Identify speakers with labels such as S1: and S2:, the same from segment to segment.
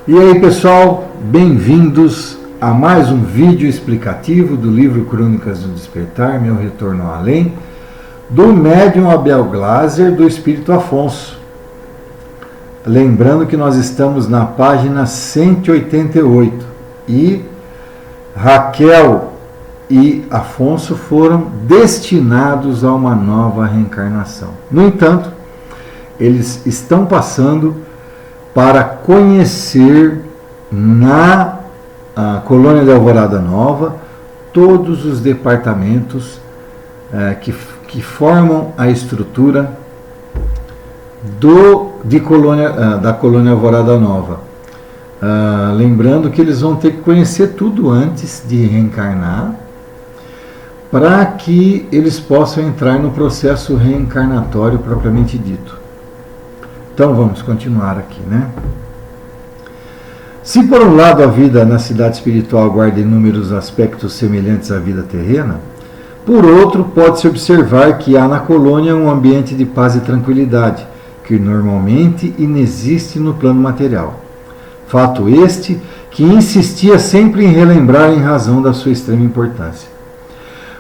S1: E aí pessoal, bem-vindos a mais um vídeo explicativo do livro Crônicas do Despertar, Meu Retorno ao Além, do médium Abel Glasser, do Espírito Afonso. Lembrando que nós estamos na página 188 e Raquel e Afonso foram destinados a uma nova reencarnação. No entanto, eles estão passando para conhecer na colônia de Alvorada Nova todos os departamentos que formam a estrutura da colônia Alvorada Nova. Lembrando que eles vão ter que conhecer tudo antes de reencarnar, para que eles possam entrar no processo reencarnatório propriamente dito. Então vamos continuar aqui, né? Se por um lado a vida na cidade espiritual guarda inúmeros aspectos semelhantes à vida terrena, por outro pode-se observar que há na colônia um ambiente de paz e tranquilidade, que normalmente inexiste no plano material. Fato este que insistia sempre em relembrar em razão da sua extrema importância.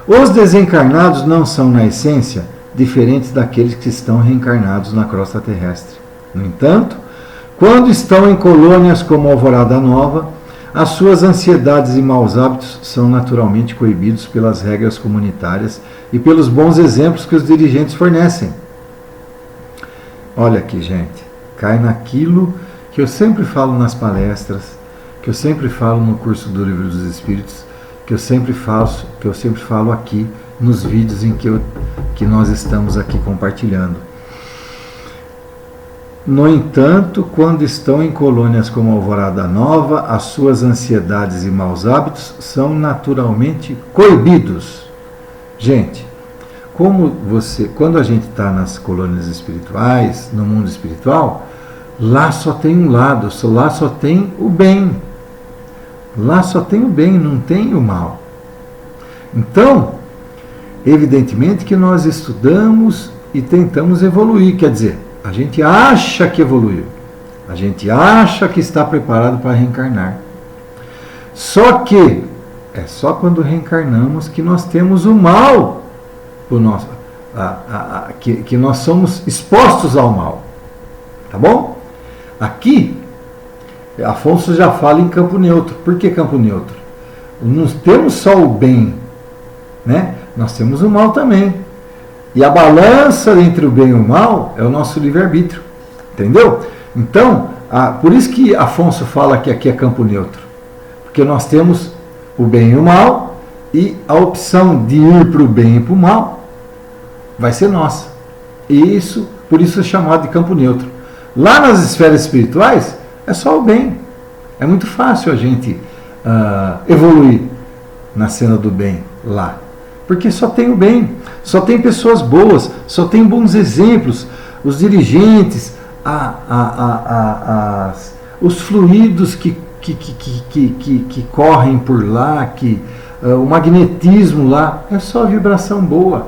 S1: Os desencarnados não são, na essência, diferentes daqueles que estão reencarnados na crosta terrestre. No entanto, quando estão em colônias como Alvorada Nova, as suas ansiedades e maus hábitos são naturalmente coibidos pelas regras comunitárias e pelos bons exemplos que os dirigentes fornecem. Olha aqui, gente, cai naquilo que eu sempre falo nas palestras, que eu sempre falo no curso do Livro dos Espíritos, que eu sempre falo aqui nos vídeos em que nós estamos aqui compartilhando. No entanto, quando estão em colônias como Alvorada Nova, as suas ansiedades e maus hábitos são naturalmente coibidos. Gente, quando a gente está nas colônias espirituais, no mundo espiritual, lá só tem um lado, lá só tem o bem. Lá só tem o bem, não tem o mal. Então, evidentemente que nós estudamos e tentamos evoluir, quer dizer, a gente acha que evoluiu, a gente acha que está preparado para reencarnar. Só que é só quando reencarnamos que nós temos o mal, que nós somos expostos ao mal. Tá bom? Aqui, Afonso já fala em campo neutro. Por que campo neutro? Não temos só o bem, né? Nós temos o mal também. E a balança entre o bem e o mal é o nosso livre-arbítrio. Entendeu? Então, por isso que Afonso fala que aqui é campo neutro. Porque nós temos o bem e o mal, e a opção de ir para o bem e para o mal vai ser nossa. E por isso é chamado de campo neutro. Lá nas esferas espirituais, é só o bem. É muito fácil a gente evoluir na cena do bem lá. Porque só tem o bem, só tem pessoas boas, só tem bons exemplos, os dirigentes, os fluidos que correm por lá, o magnetismo lá, é só vibração boa.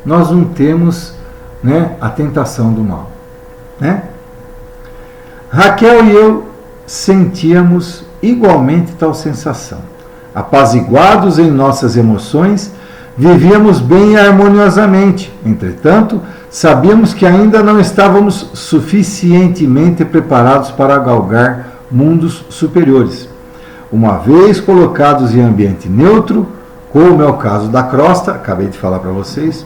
S1: Nós não temos, né, a tentação do mal. Né? Raquel e eu sentíamos igualmente tal sensação. Apaziguados em nossas emoções, vivíamos bem e harmoniosamente. Entretanto, sabíamos que ainda não estávamos suficientemente preparados para galgar mundos superiores. Uma vez colocados em ambiente neutro, como é o caso da crosta, acabei de falar para vocês,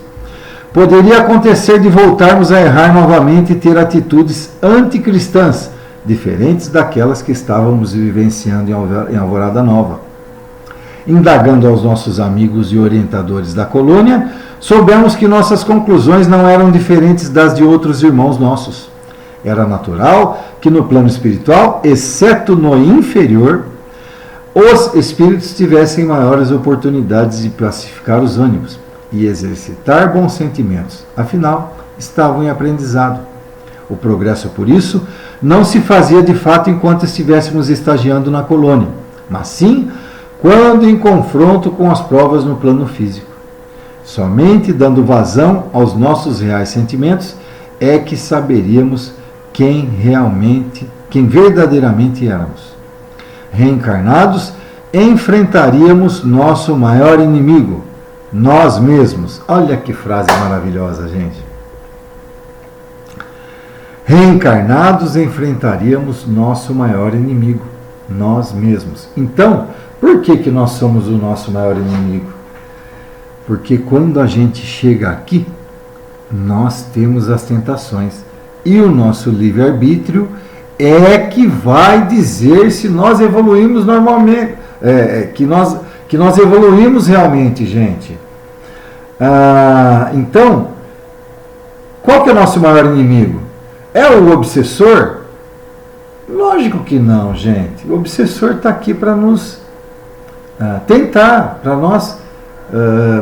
S1: poderia acontecer de voltarmos a errar novamente e ter atitudes anticristãs, diferentes daquelas que estávamos vivenciando em Alvorada Nova. Indagando aos nossos amigos e orientadores da colônia, soubemos que nossas conclusões não eram diferentes das de outros irmãos nossos. Era natural que no plano espiritual, exceto no inferior, os espíritos tivessem maiores oportunidades de pacificar os ânimos e exercitar bons sentimentos. Afinal, estavam em aprendizado. O progresso, por isso, não se fazia de fato enquanto estivéssemos estagiando na colônia, mas sim quando em confronto com as provas no plano físico. Somente dando vazão aos nossos reais sentimentos é que saberíamos quem realmente quem verdadeiramente éramos. Reencarnados, enfrentaríamos nosso maior inimigo, nós mesmos. Olha que frase maravilhosa, gente. Reencarnados, enfrentaríamos nosso maior inimigo, nós mesmos. Então, por que nós somos o nosso maior inimigo? Porque quando a gente chega aqui, nós temos as tentações. E o nosso livre-arbítrio é que vai dizer se nós evoluímos normalmente, que nós evoluímos realmente, gente. Então, qual que é o nosso maior inimigo? É o obsessor? Lógico que não, gente. O obsessor está aqui para nos tentar, para nós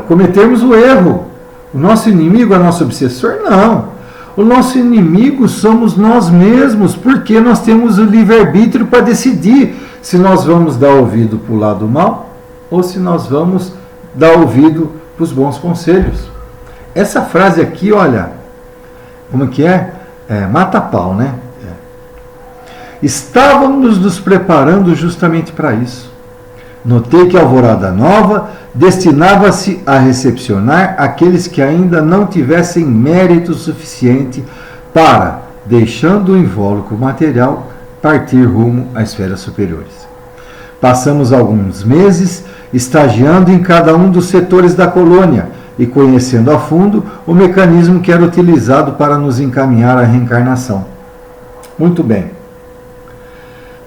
S1: cometermos o erro. O nosso inimigo é nosso obsessor? Não. O nosso inimigo somos nós mesmos, porque nós temos o livre-arbítrio para decidir se nós vamos dar ouvido para o lado mal ou se nós vamos dar ouvido para os bons conselhos. Essa frase aqui, olha, como que é? Mata pau, né? Estávamos nos preparando justamente para isso. Notei que a Alvorada Nova destinava-se a recepcionar aqueles que ainda não tivessem mérito suficiente para, deixando o invólucro material, partir rumo às esferas superiores. Passamos alguns meses estagiando em cada um dos setores da colônia e conhecendo a fundo o mecanismo que era utilizado para nos encaminhar à reencarnação. Muito bem.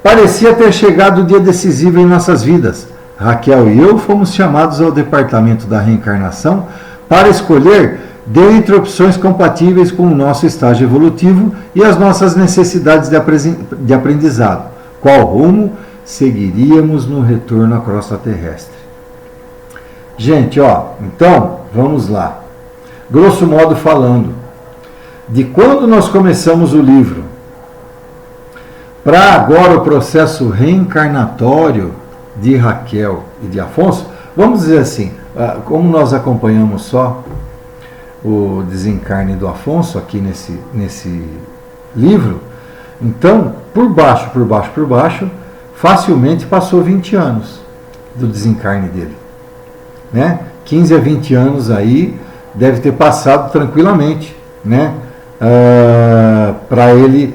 S1: Parecia ter chegado o dia decisivo em nossas vidas. Raquel e eu fomos chamados ao departamento da reencarnação para escolher dentre opções compatíveis com o nosso estágio evolutivo e as nossas necessidades de aprendizado. Qual rumo seguiríamos no retorno à crosta terrestre? Gente, então, vamos lá. Grosso modo falando, de quando nós começamos o livro para agora o processo reencarnatório de Raquel e de Afonso, vamos dizer assim, como nós acompanhamos só o desencarne do Afonso aqui nesse livro, então, por baixo, facilmente passou 20 anos do desencarne dele. Né? 15 a 20 anos aí deve ter passado tranquilamente, né? Para ele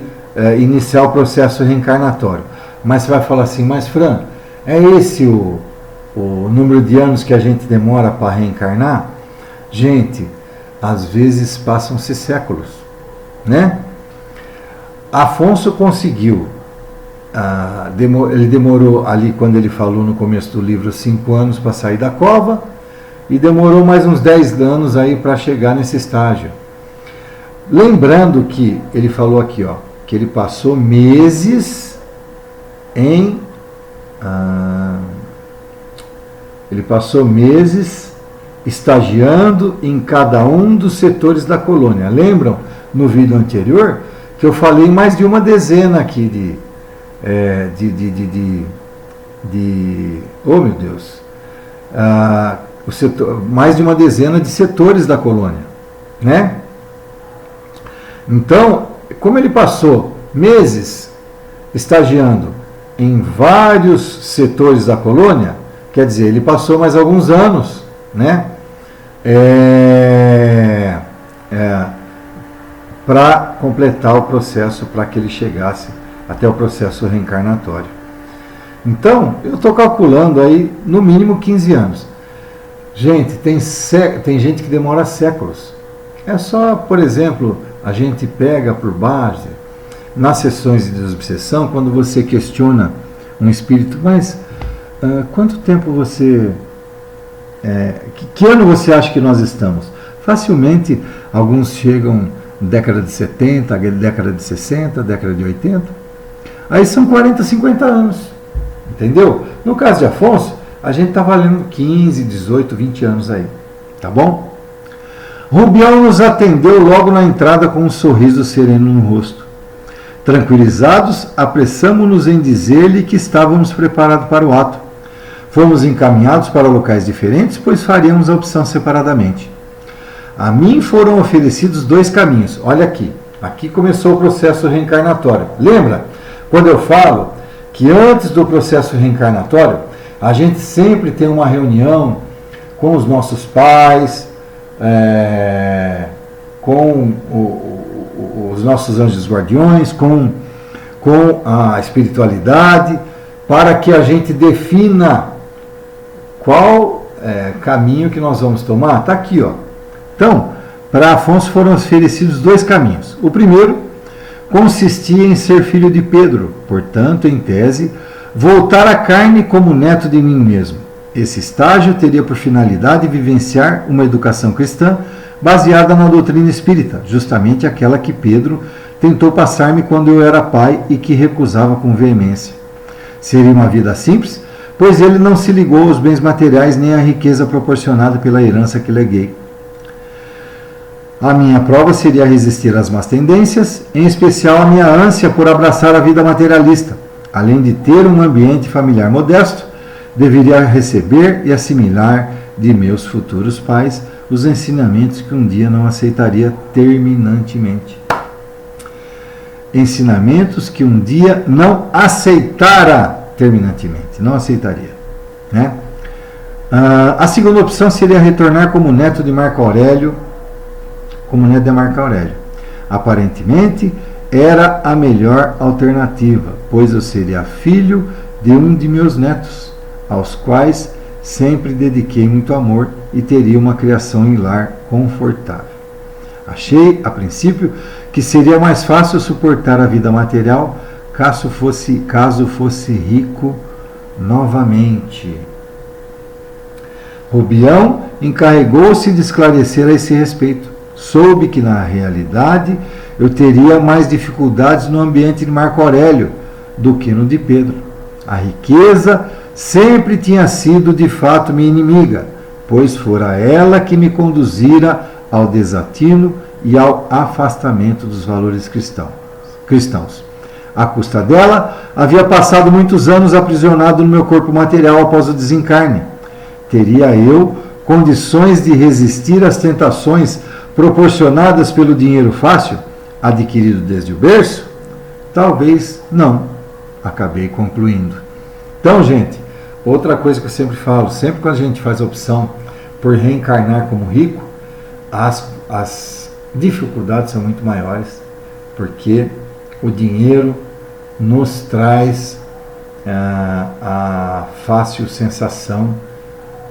S1: iniciar o processo reencarnatório. Mas você vai falar assim, mas Fran, é esse o número de anos que a gente demora para reencarnar? Gente, às vezes passam-se séculos, né? Afonso conseguiu, ele demorou ali, quando ele falou no começo do livro, 5 anos para sair da cova, e demorou mais uns 10 anos aí para chegar nesse estágio. Lembrando que ele falou aqui, que ele passou meses estagiando em cada um dos setores da colônia. Lembram no vídeo anterior que eu falei mais de uma dezena aqui oh meu Deus, mais de uma dezena de setores da colônia, né? Então, como ele passou meses estagiando em vários setores da colônia, quer dizer, ele passou mais alguns anos, né? Para completar o processo, para que ele chegasse até o processo reencarnatório. Então, eu estou calculando aí no mínimo 15 anos. Gente, tem gente que demora séculos. É só, por exemplo, a gente pega por base, nas sessões de desobsessão, quando você questiona um espírito, mas quanto tempo você... que ano você acha que nós estamos? Facilmente, alguns chegam década de 70, década de 60, década de 80. Aí são 40, 50 anos. Entendeu? No caso de Afonso, a gente está valendo 15, 18, 20 anos aí. Tá bom? Rubião nos atendeu logo na entrada com um sorriso sereno no rosto. Tranquilizados, apressamo-nos em dizer-lhe que estávamos preparados para o ato. Fomos encaminhados para locais diferentes, pois faríamos a opção separadamente. A mim foram oferecidos 2 caminhos. Olha aqui. Aqui começou o processo reencarnatório. Lembra? quando eu falo que antes do processo reencarnatório, a gente sempre tem uma reunião com os nossos pais, com os nossos anjos guardiões, com a espiritualidade, para que a gente defina qual caminho que nós vamos tomar. Está aqui, ó. Então, para Afonso foram oferecidos 2 caminhos. O primeiro consistia em ser filho de Pedro, portanto, em tese, voltar à carne como neto de mim mesmo. Esse estágio teria por finalidade vivenciar uma educação cristã baseada na doutrina espírita, justamente aquela que Pedro tentou passar-me quando eu era pai e que recusava com veemência. Seria uma vida simples, pois ele não se ligou aos bens materiais nem à riqueza proporcionada pela herança que leguei. A minha prova seria resistir às más tendências, em especial a minha ânsia por abraçar a vida materialista. Além de ter um ambiente familiar modesto, deveria receber e assimilar de meus futuros pais os ensinamentos que um dia não aceitaria terminantemente. Ensinamentos que um dia não aceitara terminantemente, não aceitaria, né? A segunda opção seria retornar como neto de Marco Aurélio, Aparentemente, era a melhor alternativa, pois eu seria filho de um de meus netos, aos quais sempre dediquei muito amor e teria uma criação em lar confortável. Achei, a princípio, que seria mais fácil suportar a vida material caso fosse rico novamente. Rubião encarregou-se de esclarecer a esse respeito. Soube que, na realidade, eu teria mais dificuldades no ambiente de Marco Aurélio do que no de Pedro. A riqueza sempre tinha sido, de fato, minha inimiga, pois fora ela que me conduzira ao desatino e ao afastamento dos valores cristãos. À custa dela, havia passado muitos anos aprisionado no meu corpo material após o desencarne. Teria eu condições de resistir às tentações proporcionadas pelo dinheiro fácil, adquirido desde o berço? Talvez não. Acabei concluindo. Então, gente, outra coisa que eu sempre falo, sempre que a gente faz a opção por reencarnar como rico, as dificuldades são muito maiores, porque o dinheiro nos traz a fácil sensação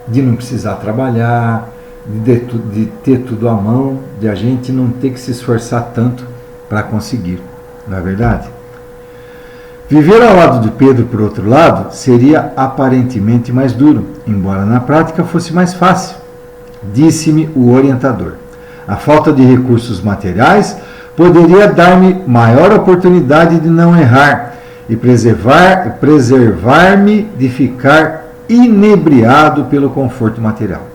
S1: de não precisar trabalhar, de ter tudo à mão, de a gente não ter que se esforçar tanto para conseguir, não é verdade? Viver ao lado de Pedro, por outro lado, seria aparentemente mais duro, embora na prática fosse mais fácil. Disse-me o orientador. A falta de recursos materiais poderia dar-me maior oportunidade de não errar e preservar-me de ficar inebriado pelo conforto material.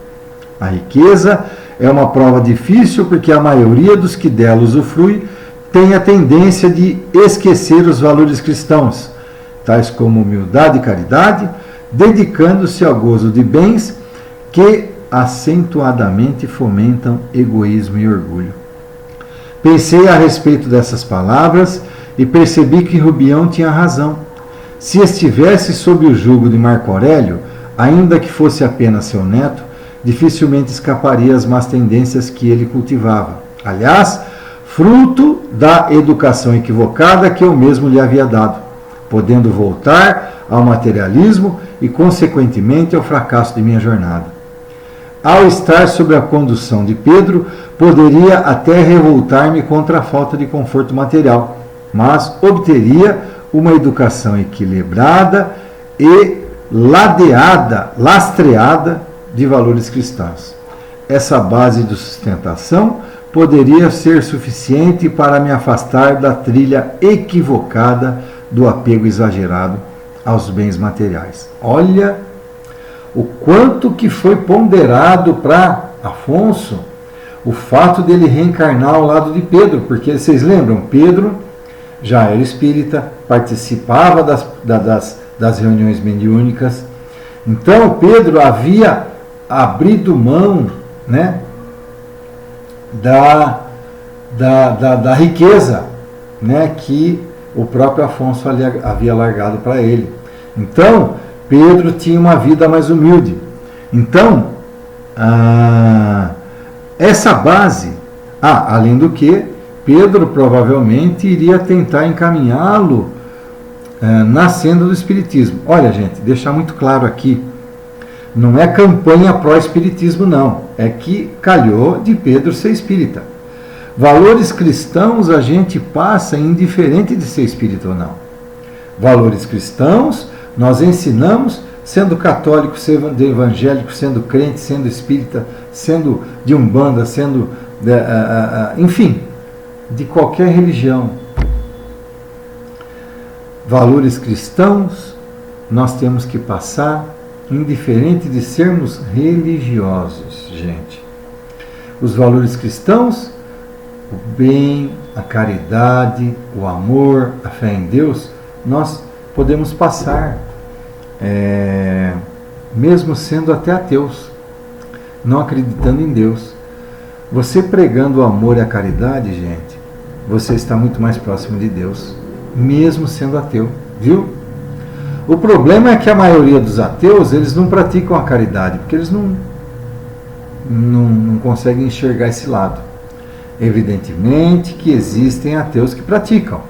S1: A riqueza é uma prova difícil porque a maioria dos que dela usufrui tem a tendência de esquecer os valores cristãos, tais como humildade e caridade, dedicando-se ao gozo de bens que acentuadamente fomentam egoísmo e orgulho. Pensei a respeito dessas palavras e percebi que Rubião tinha razão. Se estivesse sob o jugo de Marco Aurélio, ainda que fosse apenas seu neto, dificilmente escaparia às más tendências que ele cultivava. Aliás, fruto da educação equivocada que eu mesmo lhe havia dado, podendo voltar ao materialismo e, consequentemente, ao fracasso de minha jornada. Ao estar sob a condução de Pedro, poderia até revoltar-me contra a falta de conforto material, mas obteria uma educação equilibrada e lastreada de valores cristãos. Essa base de sustentação poderia ser suficiente para me afastar da trilha equivocada do apego exagerado aos bens materiais. Olha o quanto que foi ponderado para Afonso o fato dele reencarnar ao lado de Pedro, porque vocês lembram, Pedro já era espírita, participava das reuniões mediúnicas. Então Pedro havia abrido mão, né, da riqueza, né, que o próprio Afonso havia largado para ele. Então, Pedro tinha uma vida mais humilde. Então, essa base, além do que, Pedro provavelmente iria tentar encaminhá-lo na senda do Espiritismo. Olha, gente, deixar muito claro aqui, não é campanha pró-espiritismo, não. É que calhou de Pedro ser espírita. Valores cristãos a gente passa indiferente de ser espírita ou não. Valores cristãos nós ensinamos, sendo católico, sendo evangélico, sendo crente, sendo espírita, sendo de umbanda, sendo, enfim, de qualquer religião. Valores cristãos nós temos que passar, indiferente de sermos religiosos, gente. Os valores cristãos, o bem, a caridade, o amor, a fé em Deus, nós podemos passar, mesmo sendo até ateus, não acreditando em Deus. Você pregando o amor e a caridade, gente, você está muito mais próximo de Deus, mesmo sendo ateu, viu? O problema é que a maioria dos ateus, eles não praticam a caridade, porque eles não conseguem enxergar esse lado. Evidentemente que existem ateus que praticam,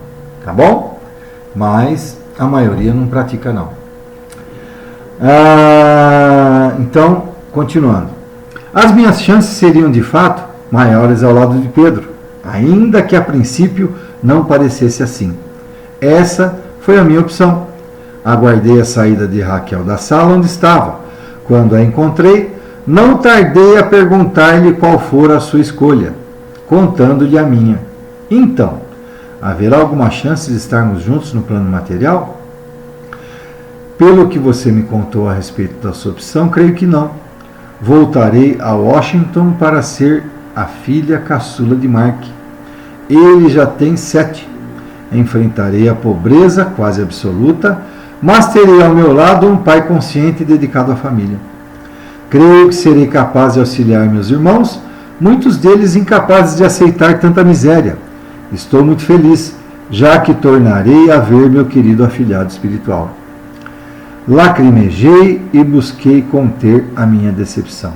S1: tá bom? Mas a maioria não pratica, não. Então, continuando. As minhas chances seriam, de fato, maiores ao lado de Pedro, ainda que a princípio não parecesse assim. Essa foi a minha opção. Aguardei a saída de Raquel da sala onde estava. Quando a encontrei, não tardei a perguntar-lhe qual fora a sua escolha, contando-lhe a minha. Então, haverá alguma chance de estarmos juntos no plano material? Pelo que você me contou a respeito da sua opção, creio que não. Voltarei a Washington para ser a filha caçula de Mark. Ele já tem 7. Enfrentarei a pobreza quase absoluta, mas terei ao meu lado um pai consciente e dedicado à família. Creio que serei capaz de auxiliar meus irmãos, muitos deles incapazes de aceitar tanta miséria. Estou muito feliz, já que tornarei a ver meu querido afilhado espiritual. Lacrimejei e busquei conter a minha decepção.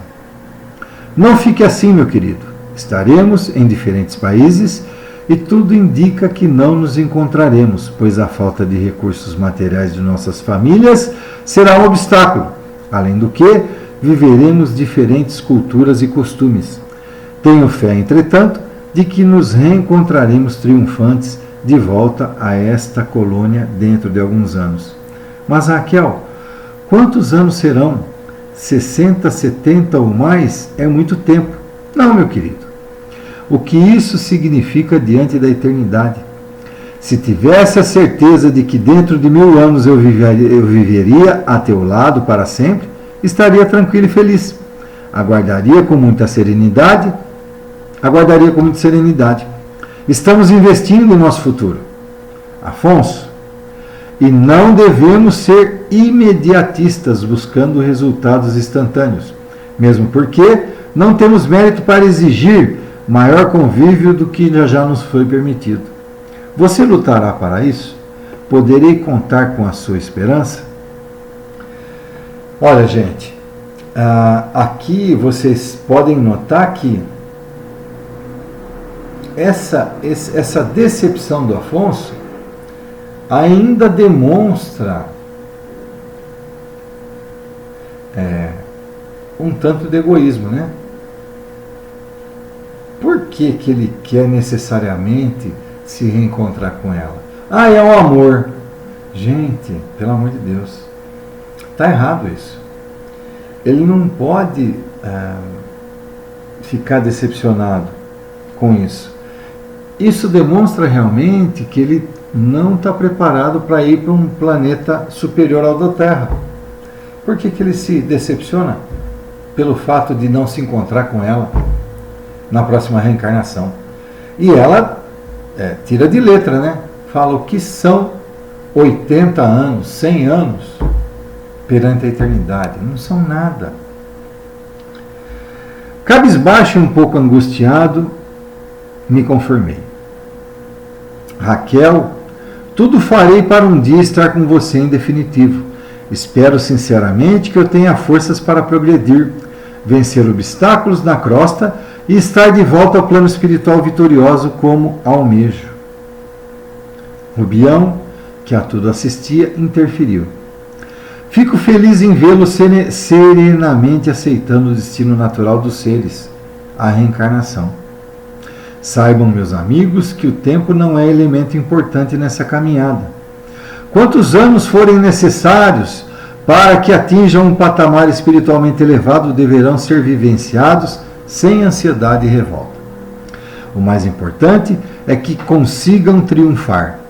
S1: Não fique assim, meu querido. Estaremos em diferentes países e tudo indica que não nos encontraremos, pois a falta de recursos materiais de nossas famílias será um obstáculo. Além do que, viveremos diferentes culturas e costumes. Tenho fé, entretanto, de que nos reencontraremos triunfantes de volta a esta colônia dentro de alguns anos. Mas, Raquel, quantos anos serão? 60, 70 ou mais é muito tempo. Não, meu querido. O que isso significa diante da eternidade? Se tivesse a certeza de que dentro de 1000 anos eu viveria a teu lado para sempre, estaria tranquilo e feliz. Aguardaria com muita serenidade. Estamos investindo em nosso futuro, Afonso, e não devemos ser imediatistas buscando resultados instantâneos, mesmo porque não temos mérito para exigir maior convívio do que já nos foi permitido. Você lutará para isso? Poderei contar com a sua esperança? Olha, gente, aqui vocês podem notar que essa decepção do Afonso ainda demonstra um tanto de egoísmo, né? Por que ele quer necessariamente se reencontrar com ela? É o amor. Gente, pelo amor de Deus, está errado isso. Ele não pode ficar decepcionado com isso. Isso demonstra realmente que ele não está preparado para ir para um planeta superior ao da Terra. Por que ele se decepciona? Pelo fato de não se encontrar com ela na próxima reencarnação. E ela tira de letra, né? Fala o que são 80 anos, 100 anos perante a eternidade. Não são nada. Cabisbaixo e um pouco angustiado, me conformei. Raquel, tudo farei para um dia estar com você em definitivo. Espero sinceramente que eu tenha forças para progredir, vencer obstáculos na crosta e estar de volta ao plano espiritual vitorioso como almejo. Rubião, que a tudo assistia, interferiu. Fico feliz em vê-lo serenamente aceitando o destino natural dos seres, a reencarnação. Saibam, meus amigos, que o tempo não é elemento importante nessa caminhada. Quantos anos forem necessários para que atinjam um patamar espiritualmente elevado deverão ser vivenciados sem ansiedade e revolta. O mais importante é que consigam triunfar.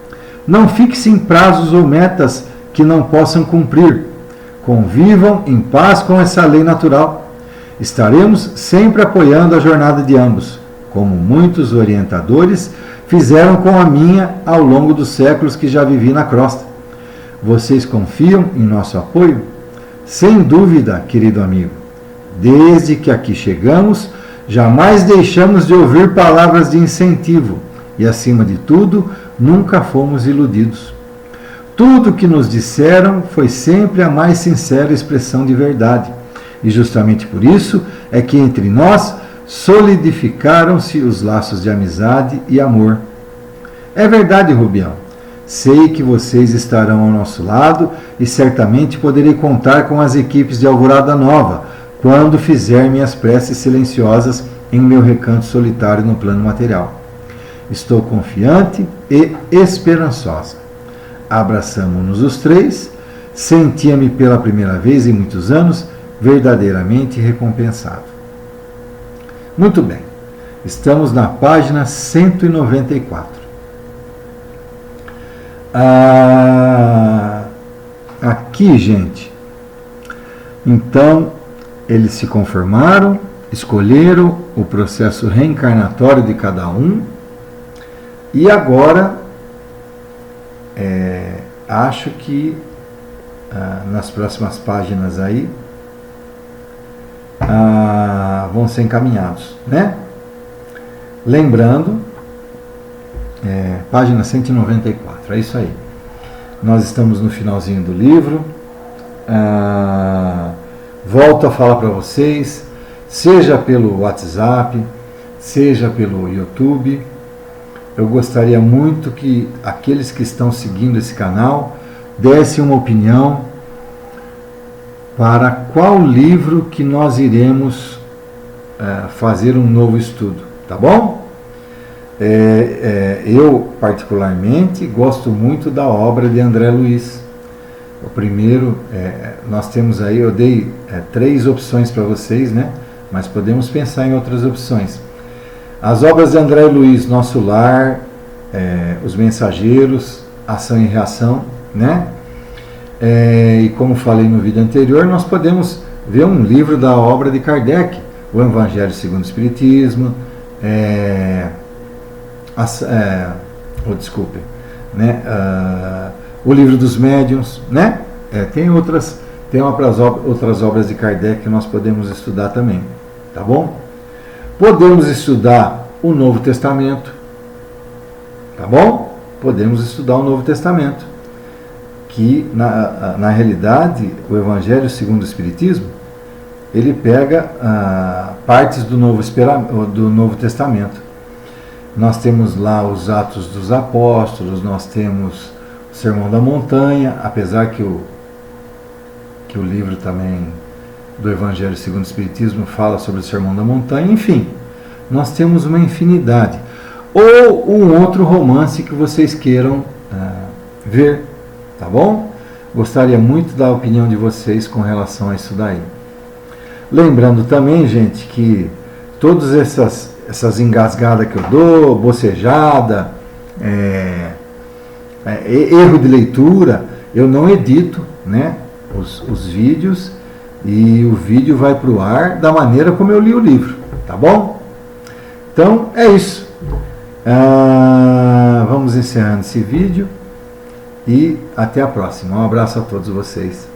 S1: Não fixem prazos ou metas que não possam cumprir. Convivam em paz com essa lei natural. Estaremos sempre apoiando a jornada de ambos, como muitos orientadores fizeram com a minha ao longo dos séculos que já vivi na crosta. Vocês confiam em nosso apoio? Sem dúvida, querido amigo. Desde que aqui chegamos, jamais deixamos de ouvir palavras de incentivo e, acima de tudo, nunca fomos iludidos. Tudo o que nos disseram foi sempre a mais sincera expressão de verdade. E justamente por isso é que entre nós solidificaram-se os laços de amizade e amor. É verdade, Rubião. Sei que vocês estarão ao nosso lado e certamente poderei contar com as equipes de Alvorada Nova quando fizer minhas preces silenciosas em meu recanto solitário no plano material. Estou confiante e esperançosa. Abraçamo-nos os três. Sentia-me pela primeira vez em muitos anos verdadeiramente recompensado. Muito bem. Estamos na página 194. Aqui, gente, então eles se conformaram, escolheram o processo reencarnatório de cada um e agora acho que nas próximas páginas aí vão ser encaminhados, né? Lembrando, página 194, é isso aí. Nós estamos no finalzinho do livro. Volto a falar para vocês, seja pelo WhatsApp, seja pelo YouTube. Eu gostaria muito que aqueles que estão seguindo esse canal dessem uma opinião para qual livro que nós iremos fazer um novo estudo, tá bom? Eu, particularmente, gosto muito da obra de André Luiz. O primeiro, nós temos aí, eu dei 3 opções para vocês, né? Mas podemos pensar em outras opções. As obras de André Luiz, Nosso Lar, Os Mensageiros, Ação e Reação, né? E como falei no vídeo anterior, nós podemos ver um livro da obra de Kardec, O Evangelho segundo o Espiritismo, o Livro dos Médiuns, né? Tem outras obras de Kardec que nós podemos estudar também, tá bom? Podemos estudar o Novo Testamento, tá bom? Podemos estudar o Novo Testamento, que na realidade o Evangelho segundo o Espiritismo ele pega partes do Novo Testamento. Nós temos lá os Atos dos Apóstolos, nós temos o Sermão da Montanha, apesar que o livro também do Evangelho segundo o Espiritismo fala sobre o Sermão da Montanha, enfim, nós temos uma infinidade. Ou um outro romance que vocês queiram ver, tá bom? Gostaria muito da opinião de vocês com relação a isso daí. Lembrando também, gente, que todas essas engasgadas que eu dou, bocejada, erro de leitura, eu não edito, né, os vídeos, e o vídeo vai para o ar da maneira como eu li o livro, tá bom? Então é isso. Vamos encerrando esse vídeo e até a próxima. Um abraço a todos vocês.